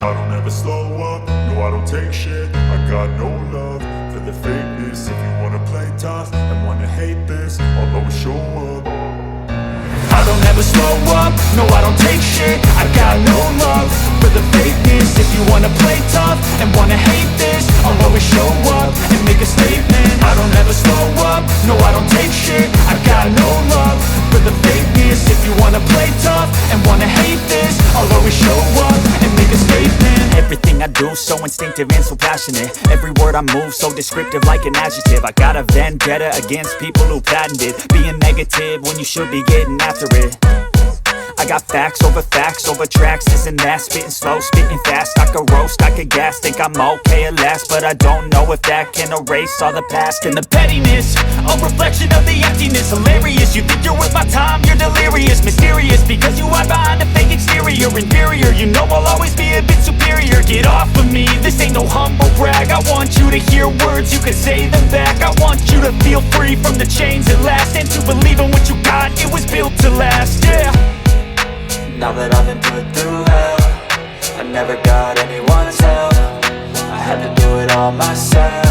I don't ever slow up, no I don't take shit. I got no love for the fakeness. If you wanna play tough and wanna hate this, I'll always show up. I don't ever slow up, no I don't take shit. I got no love for the fakeness. If you wanna play tough and wanna hate this, I'll always show up and make a statement. I don't ever slow up, no I don't take shit. I got no love for the fakeness. If you wanna play tough and wanna hate this, I'll always show up and make a statement. Everything I do so instinctive and so passionate. Every word I move so descriptive like an adjective. I got a vendetta against people who patented being negative when you should be getting after it. I got facts over tracks, this and that. Spitting slow, spitting fast. I could roast, I could gas. Think I'm okay at last, but I don't know if that can erase all the past. And the pettiness, a reflection of the emptiness. Hilarious, you think you're worth my time, you're delirious. Mysterious, because you hide behind a fake exterior. Inferior, you know I'll always be a bit superior. Get off of me, this ain't no humble brag. I want you to hear words, you can say them back. I want you to feel free from the chains at last, and to believe in what you got, it was built to last, yeah. Now that I've been put through hell, I never got anyone's help. I had to do it all myself.